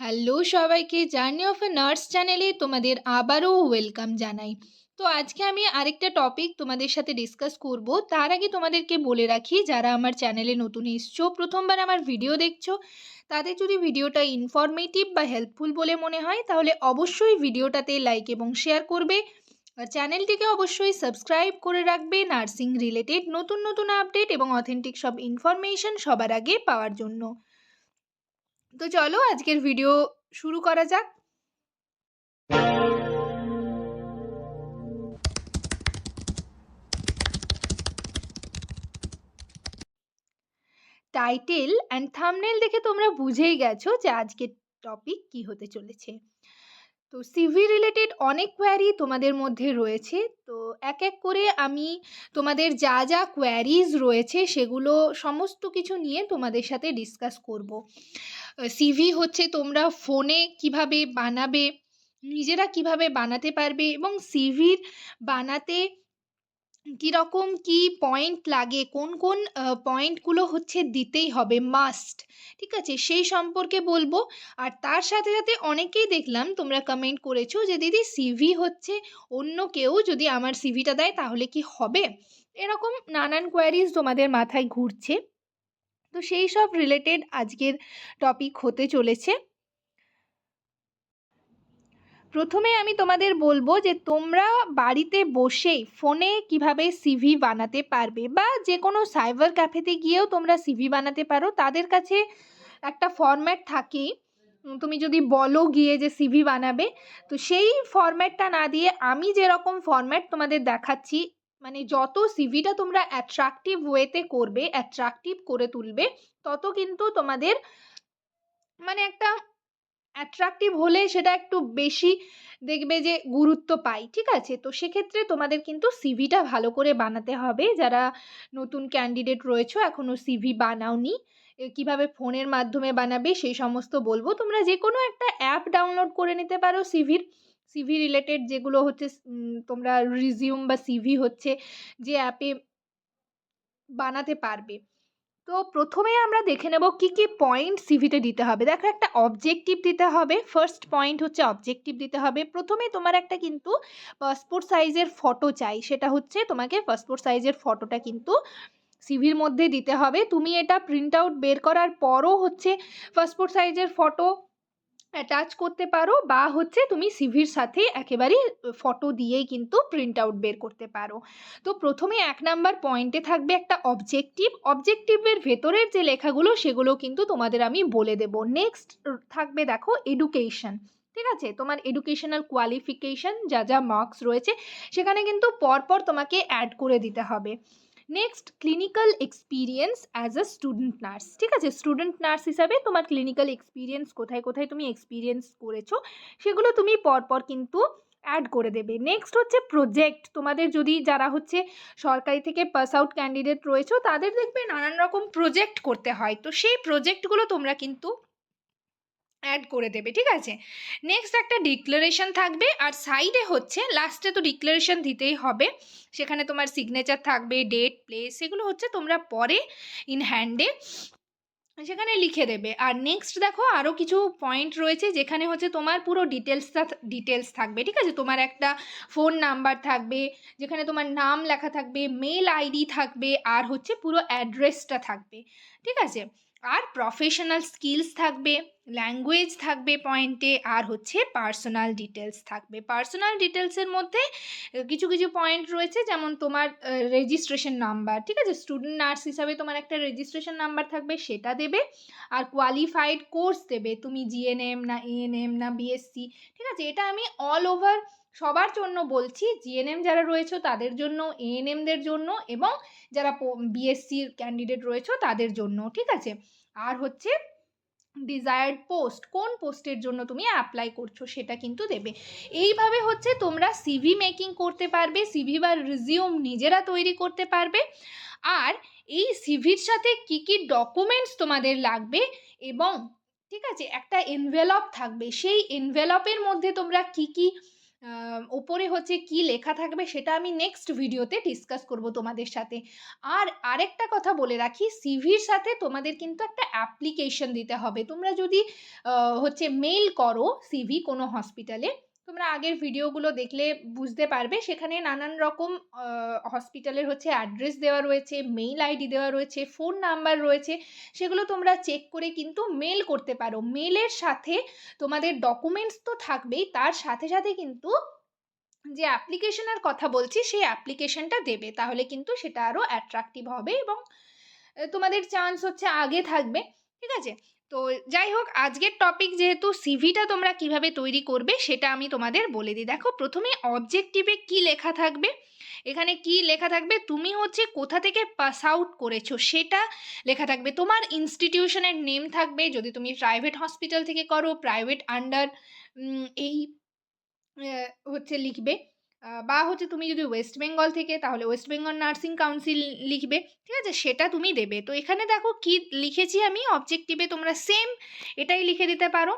Hello সবাইকে, journey of a nurse চ্যানেলে তোমাদের আবারও ওয়েলকাম জানাই। তো আজকে আমি আরেকটা টপিক তোমাদের সাথে ডিসকাস করব। তার আগে তোমাদেরকে বলে রাখি, যারা আমার চ্যানেলে নতুন এসছো, প্রথমবার আমার ভিডিও দেখছো, তাদের যদি ভিডিওটা ইনফরমেটিভ বা হেল্পফুল বলে মনে হয় তাহলে অবশ্যই ভিডিওটাতে লাইক এবং শেয়ার করবে। আর চ্যানেলটিকে অবশ্যই সাবস্ক্রাইব করে রাখবে নার্সিং রিলেটেড নতুন নতুন আপডেট এবং অথেন্টিক সব ইনফরমেশন সবার আগে পাওয়ার জন্য। তো চলো আজকের ভিডিও শুরু করা যাক। টাইটেল অ্যান্ড থাম্বনেল দেখে তোমরা বুঝেই গেছো যে আজকের টপিক কি হতে চলেছে। তো সিভি রিলেটেড অনেক কোয়ারি তোমাদের মধ্যে রয়েছে। তো এক এক করে আমি তোমাদের যা যা কোয়ারিজ রয়েছে সেগুলো সমস্ত কিছু নিয়ে তোমাদের সাথে ডিসকাস করব। সিভি হচ্ছে তোমরা ফোনে কিভাবে বানাবে, নিজেরা কিভাবে বানাতে পারবে এবং সিভির বানাতে কীরকম কি পয়েন্ট লাগে, কোন কোন পয়েন্টগুলো হচ্ছে দিতেই হবে মাস্ট, ঠিক আছে, সেই সম্পর্কে বলবো। আর তার সাথে সাথে অনেকেই দেখলাম তোমরা কমেন্ট করেছো যে দিদি সিভি হচ্ছে অন্য কেউ যদি আমার সিভিটা দেয় তাহলে কি হবে, এরকম নানান কোয়ারিজ তোমাদের মাথায় ঘুরছে। তো সেই সব রিলেটেড আজকের টপিক হতে চলেছে। প্রথমে আমি তোমাদের বলবো যে তোমরা বাড়িতে বসেই ফোনে কিভাবে সিভি বানাতে পারবে, বা যে কোনো সাইবার ক্যাফেতে গিয়েও তোমরা সিভি বানাতে পারো। তাদের কাছে একটা ফরম্যাট থাকে, তুমি যদি বলো গিয়ে যে সিভি বানাবে, তো সেই ফরম্যাটটা না দিয়ে আমি যেরকম ফরম্যাট তোমাদের দেখাচ্ছি, মানে যত সিভিটা তোমরা অ্যাট্রাকটিভ ওয়েতে করবে, অ্যাট্রাকটিভ করে তুলবে, তত কিন্তু তোমাদের মানে একটা অ্যাট্রাকটিভ হলে সেটা একটু বেশি দেখবে যে গুরুত্ব পাই, ঠিক আছে। তো সেক্ষেত্রে তোমাদের কিন্তু সিভিটা ভালো করে বানাতে হবে। যারা নতুন ক্যান্ডিডেট রয়েছো, এখনও সিভি বানাওনি, কিভাবে ফোনের মাধ্যমে বানাবে সেই সমস্ত বলবো। তোমরা যে কোনো একটা অ্যাপ ডাউনলোড করে নিতে পারো সিভি রিলেটেড, যেগুলো হচ্ছে তোমরা রিজিউম বা সিভি হচ্ছে যে অ্যাপে বানাতে পারবে। তো প্রথমে আমরা দেখে নেব কি কি পয়েন্ট সিভিতে দিতে হবে। দেখো, একটা অবজেক্টিভ দিতে হবে। ফার্স্ট পয়েন্ট হচ্ছে অবজেক্টিভ দিতে হবে। প্রথমে তোমার একটা কিন্তু পাসপোর্ট সাইজের ফটো চাই, সেটা হচ্ছে তোমাকে পাসপোর্ট সাইজের ফটোটা কিন্তু সিভির মধ্যে দিতে হবে। তুমি এটা প্রিন্ট আউট বের করার পরও হচ্ছে পাসপোর্ট সাইজের ফটো অ্যাটাচ করতে পারো, বা হচ্ছে তুমি সিভির সাথে একেবারেই ফটো দিয়েই কিন্তু প্রিন্ট আউট বের করতে পারো। তো প্রথমে 1 নাম্বার পয়েন্টে থাকবে একটা অবজেক্টিভের ভেতরের যে লেখাগুলো সেগুলো কিন্তু তোমাদের আমি বলে দেব। নেক্সট থাকবে দেখো এডুকেশন, ঠিক আছে, তোমার এডুকেশনাল কোয়ালিফিকেশন যা যা মার্কস রয়েছে সেখানে কিন্তু পরপর তোমাকে অ্যাড করে দিতে হবে। Next clinical experience as a student nurse, ঠিক আছে, স্টুডেন্ট নার্স হিসাবে তোমার ক্লিনিক্যাল এক্সপিরিয়েন্স কোথায় কোথায় তুমি এক্সপিরিয়েন্স করেছো সেগুলো তুমি পরপর কিন্তু অ্যাড করে দেবে। নেক্সট হচ্ছে প্রজেক্ট। তোমাদের যদি যারা হচ্ছে সরকারি থেকে পাস আউট ক্যান্ডিডেট রয়েছো, তাদের দেখবে নানান রকম প্রজেক্ট করতে হয়, তো সেই প্রজেক্টগুলো তোমরা কিন্তু অ্যাড করে দেবে, ঠিক আছে। নেক্সট একটা ডিক্লারেশন থাকবে, আর সাইডে হচ্ছে লাস্টে তো ডিক্লারেশন দিতেই হবে, সেখানে তোমার সিগনেচার থাকবে, ডেট, প্লেস, সেগুলো হচ্ছে তোমরা পরে ইন হ্যান্ডে সেখানে লিখে দেবে। আর নেক্সট দেখো আরও কিছু পয়েন্ট রয়েছে যেখানে হচ্ছে তোমার পুরো ডিটেলস থাকবে, ঠিক আছে। তোমার একটা ফোন নাম্বার থাকবে, যেখানে তোমার নাম লেখা থাকবে, মেল আইডি থাকবে, আর হচ্ছে পুরো অ্যাড্রেসটা থাকবে, ঠিক আছে। আর প্রফেশনাল স্কিলস থাকবে, ল্যাঙ্গুয়েজ থাকবে পয়েন্টে, আর হচ্ছে পার্সোনাল ডিটেলস থাকবে। পার্সোনাল ডিটেলসের মধ্যে কিছু কিছু পয়েন্ট রয়েছে, যেমন তোমার রেজিস্ট্রেশন নাম্বার, ঠিক আছে, স্টুডেন্ট নার্স হিসাবে তোমার একটা রেজিস্ট্রেশন নাম্বার থাকবে, সেটা দেবে। আর কোয়ালিফাইড কোর্স দেবে, তুমি জিএনএম না এএনএম না বিএসসি, ঠিক আছে। এটা আমি অল ওভার সবার জন্য বলছি, জিএনএম যারা রয়েছে তাদের জন্য, এএনএমদের জন্য, এবং যারা বিএসসির ক্যান্ডিডেট রয়েছে তাদের জন্য, ঠিক আছে। আর হচ্ছে ডিজায়ার্ড পোস্ট, কোন পোস্টের জন্য তুমি অ্যাপ্লাই করছো সেটা কিন্তু দেবে। এইভাবে হচ্ছে তোমরা সিভি মেকিং করতে পারবে, সিভি বা রিজিউম নিজেরা তৈরি করতে পারবে। আর এই সিভির সাথে কি কি ডকুমেন্টস তোমাদের লাগবে, এবং ঠিক আছে একটা এনভেলপ থাকবে, সেই এনভেলপের মধ্যে তোমরা কি কি ওপরে হচ্ছে কি লেখা থাকবে সেটা আমি নেক্সট ভিডিওতে ডিসকাস করব তোমাদের সাথে। আর আরেকটা কথা বলে রাখি, সিভির সাথে তোমাদের কিন্তু একটা অ্যাপ্লিকেশন দিতে হবে। তোমরা যদি হচ্ছে মেইল করো সিভি কোনো হসপিটালে, তোমরা আগের ভিডিওগুলো দেখলে বুঝতে পারবে, সেখানে নানান রকম হসপিটালের হচ্ছে অ্যাড্রেস দেওয়া রয়েছে, মেইল আইডি দেওয়া রয়েছে, ফোন নাম্বার রয়েছে, সেগুলো তোমরা চেক করে কিন্তু মেল করতে পারো। মেলের সাথে তোমাদের ডকুমেন্টস তো থাকবেই, তার সাথে সাথে কিন্তু যে অ্যাপ্লিকেশনের কথা বলছি সেই অ্যাপ্লিকেশনটা দেবে, তাহলে কিন্তু সেটা আরও অ্যাট্রাকটিভ হবে এবং তোমাদের চান্স হচ্ছে আগে থাকবে। ঠিক আছে? তো যাই হোক, আজকের টপিক যেহেতু সিভিটা তোমরা কিভাবে তৈরি করবে সেটা আমি তোমাদের বলে দিই। দেখো, প্রথমে অবজেক্টিভে কি লেখা থাকবে, এখানে কি লেখা থাকবে, তুমি হচ্ছে কোথা থেকে পাস আউট করেছো সেটা লেখা থাকবে। তোমার ইনস্টিটিউশনের নেম থাকবে, যদি তুমি প্রাইভেট হসপিটাল থেকে করো প্রাইভেট আন্ডার এই হচ্ছে লিখবে, বা হচ্ছে তুমি যদি ওয়েস্ট বেঙ্গল থেকে তাহলে ওয়েস্ট বেঙ্গল নার্সিং কাউন্সিল লিখবে। ঠিক আছে? সেটা তুমি দেবে। তো এখানে দেখো কি লিখেছি আমি অবজেক্টিভে, তোমরা সেম এটাই লিখে দিতে পারো।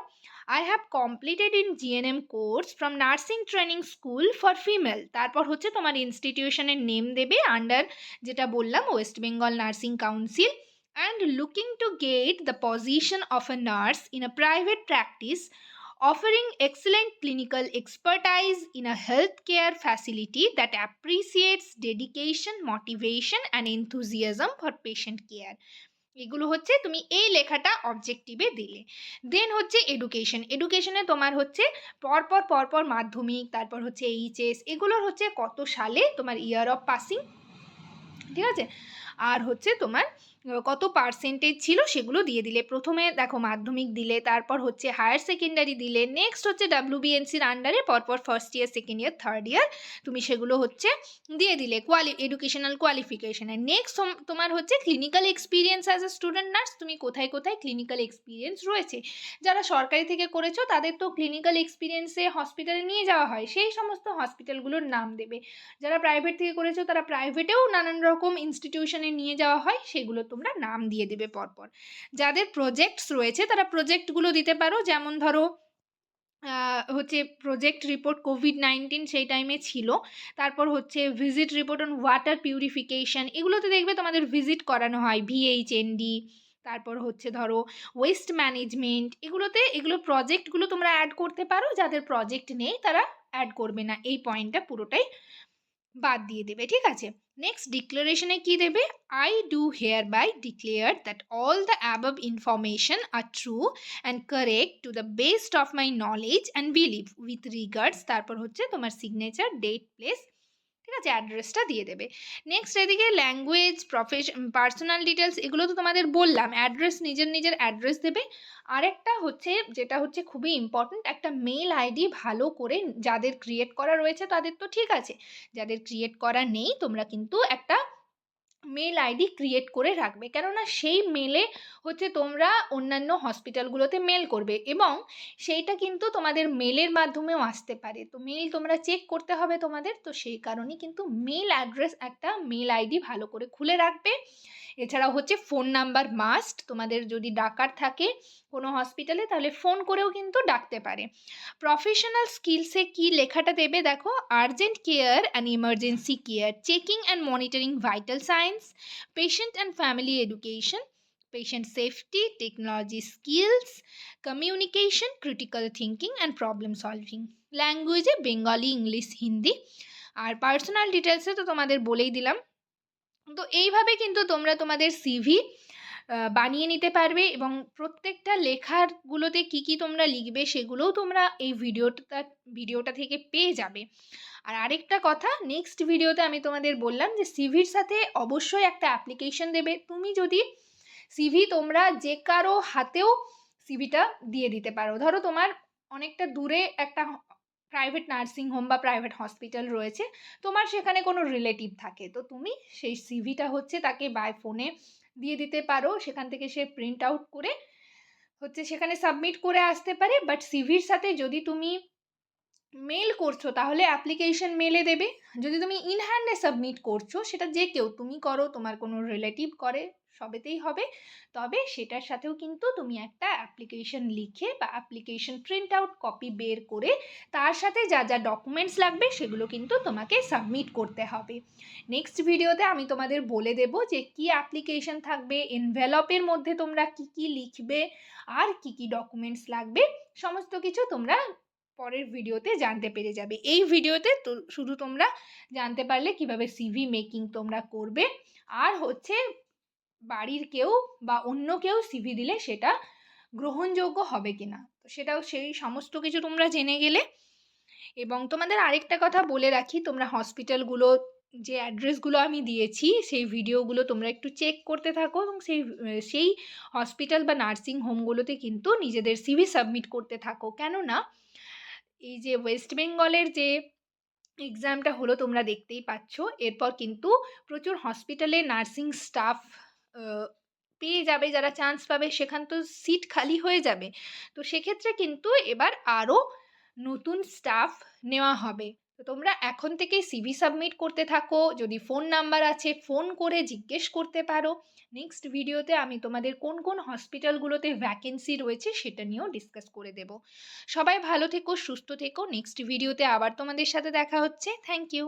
I have completed in GNM course from nursing training school for female, তারপর হচ্ছে তোমার ইনস্টিটিউশনের নেম দেবে আন্ডার, যেটা বললাম West Bengal nursing council, and looking to get the position of a nurse in a private practice offering excellent clinical expertise in a healthcare facility that appreciates dedication, motivation and enthusiasm for patient care. এগুলো হচ্ছে তুমি এই লেখাটা অবজেক্টিভে দিলে। দেন হচ্ছে education, এডুকেশনে তোমার হচ্ছে পরপর মাধ্যমিক, তারপর হচ্ছে এইচএস, এগুলোর হচ্ছে কত সালে তোমার ইয়ার অফ পাসিং, ঠিক আছে, আর হচ্ছে তোমার কত পার্সেন্টেজ ছিল সেগুলো দিয়ে দিলে। প্রথমে দেখো মাধ্যমিক দিলে, তারপর হচ্ছে হায়ার সেকেন্ডারি দিলে, নেক্সট হচ্ছে ডাব্লিউবিএনসির আন্ডারে পরপর first year, second year, third year তুমি সেগুলো হচ্ছে দিয়ে দিলে এডুকেশনাল কোয়ালিফিকেশানে। নেক্সট তোমার হচ্ছে clinical experience as a student nurse, তুমি কোথায় কোথায় ক্লিনিক্যাল এক্সপিরিয়েন্স রয়েছে। যারা সরকারি থেকে করেছো তাদের তো ক্লিনিক্যাল এক্সপিরিয়েন্সে হসপিটালে নিয়ে যাওয়া হয়, সেই সমস্ত হসপিটালগুলোর নাম দেবে। যারা প্রাইভেট থেকে করেছো তারা প্রাইভেটেও নানান রকম ইনস্টিটিউশনে নিয়ে যাওয়া হয়, সেগুলো তোমরা নাম দিয়ে দেবে পরপর। যাদের প্রজেক্টস রয়েছে তারা প্রজেক্টগুলো দিতে পারো, যেমন ধরো হচ্ছে প্রজেক্ট রিপোর্ট কোভিড-19 সেই টাইমে ছিল, তারপর হচ্ছে visit report on water purification, এগুলোতে দেখবে তোমাদের ভিজিট করানো হয়, ভিএইচএনডি, তারপর হচ্ছে ধরো ওয়েস্ট ম্যানেজমেন্ট, এগুলো প্রজেক্টগুলো তোমরা অ্যাড করতে পারো। যাদের প্রজেক্ট নেই তারা অ্যাড করবে না, এই পয়েন্টটা পুরোটাই বাদ দিয়ে দেবে। ঠিক আছে? নেক্সট ডিক্লারেশনে কি দেবে, I do hereby declare that all the above information are true and correct to the best of my knowledge and believe with regards, তারপর হচ্ছে তোমার সিগনেচার, ডেট, প্লেস, ঠিক আছে, অ্যাড্রেসটা দিয়ে দেবে। নেক্সট এদিকে ল্যাঙ্গুয়েজ, পার্সোনাল ডিটেলস, এগুলো তো তোমাদের বললাম, অ্যাড্রেস নিজের অ্যাড্রেস দেবে। আরেকটা হচ্ছে যেটা হচ্ছে খুবই ইম্পর্ট্যান্ট, একটা মেল আইডি ভালো করে, যাদের ক্রিয়েট করা রয়েছে তাদের তো ঠিক আছে, যাদের ক্রিয়েট করা নেই তোমরা কিন্তু একটা মেল আইডি ক্রিয়েট করে রাখবে, কেননা সেই মেলে হচ্ছে তোমরা অন্যান্য হসপিটালগুলোতে মেল করবে এবং সেইটা কিন্তু তোমাদের মেলের মাধ্যমেও আসতে পারে। তো মেল তোমরা চেক করতে হবে তোমাদের, তো সেই কারণেই কিন্তু মেল অ্যাড্রেস, একটা মেল আইডি ভালো করে খুলে রাখবে। এছাড়াও হচ্ছে ফোন নাম্বার মাস্ট, তোমাদের যদি ডাকার থাকে কোনো হসপিটালে তাহলে ফোন করেও কিন্তু ডাকতে পারে। প্রফেশনাল স্কিলসে কি লেখাটা দেবে দেখো, urgent care and emergency care, checking and monitoring vital science, patient and family education, patient safety, technology skills, communication, critical thinking and problem solving. ল্যাঙ্গুয়েজে বেঙ্গলি, ইংলিশ, হিন্দি। আর পার্সোনাল ডিটেলসে তো তোমাদের বলেই দিলাম। তো এইভাবে কিন্তু তোমরা তোমাদের সিভি বানিয়ে নিতে পারবে এবং প্রত্যেকটা লেখারগুলোতে কি কি তোমরা লিখবে সেগুলোও তোমরা এই ভিডিওটা থেকে পেয়ে যাবে। আর আরেকটা কথা, নেক্সট ভিডিওতে আমি তোমাদের বললাম যে সিভির সাথে অবশ্যই একটা অ্যাপ্লিকেশন দেবে। তুমি যদি সিভি তোমরা যে কারো হাতেও সিভিটা দিয়ে দিতে পারো। ধরো তোমার অনেকটা দূরে একটা প্রাইভেট নার্সিং হোম বা প্রাইভেট হসপিটাল রয়েছে, তোমার সেখানে কোনো রিলেটিভ থাকে, তো তুমি সেই সিভিটা হচ্ছে তাকে বাই ফোনে দিয়ে দিতে পারো, সেখান থেকে সে প্রিন্ট আউট করে হচ্ছে সেখানে সাবমিট করে আসতে পারে। বাট সিভির সাথে যদি তুমি মেল করছো তাহলে অ্যাপ্লিকেশন মেলে দেবে, যদি তুমি ইন হ্যান্ডে সাবমিট করছো সেটা যে কেউ, তুমি করো, তোমার কোনো রিলেটিভ করে, সবেতেই হবে। তবে সেটার সাথেও কিন্তু তুমি একটা অ্যাপ্লিকেশন লিখে বা অ্যাপ্লিকেশন প্রিন্ট আউট কপি বের করে তার সাথে যা যা ডকুমেন্টস লাগবে সেগুলো কিন্তু তোমাকে সাবমিট করতে হবে। নেক্সট ভিডিওতে আমি তোমাদের বলে দেব যে কি অ্যাপ্লিকেশন থাকবে, এনভেলপের মধ্যে তোমরা কি কি লিখবে, আর কি কি ডকুমেন্টস লাগবে, সমস্ত কিছু তোমরা পরের ভিডিওতে জানতে পেরে যাবে। এই ভিডিওতে তো শুধু তোমরা জানতে পারলে কিভাবে সিভি মেকিং তোমরা করবে, আর হচ্ছে বাড়ির কেউ বা অন্য কেউ সিভি দিলে সেটা গ্রহণযোগ্য হবে কিনা, তো সেটাও সেই সমস্ত কিছু তোমরা জেনে গেলে। এবং তোমাদের আরেকটা কথা বলে রাখি, তোমরা হসপিটালগুলো যে অ্যাড্রেসগুলো আমি দিয়েছি সেই ভিডিওগুলো তোমরা একটু চেক করতে থাকো, এবং সেই হসপিটাল বা নার্সিং হোমগুলোতে কিন্তু নিজেদের সিভি সাবমিট করতে থাকো। কেননা এই যে ওয়েস্ট বেঙ্গলের যে এক্সামটা হলো তোমরা দেখতেই পাচ্ছ, এরপর কিন্তু প্রচুর হসপিটালে নার্সিং স্টাফ পেয়ে যাবে, যারা চান্স পাবে সেখান তো সিট খালি হয়ে যাবে। তো সেক্ষেত্রে কিন্তু এবার আরও নতুন স্টাফ নেওয়া হবে। তো তোমরা এখন থেকেই সিভি সাবমিট করতে থাকো, যদি ফোন নাম্বার আছে ফোন করে জিজ্ঞেস করতে পারো। নেক্সট ভিডিওতে আমি তোমাদের কোন কোন হসপিটালগুলোতে ভ্যাকেন্সি রয়েছে সেটা নিয়েও ডিসকাস করে দেব। সবাই ভালো থেকো, সুস্থ থেকো। নেক্সট ভিডিওতে আবার তোমাদের সাথে দেখা হচ্ছে। Thank you.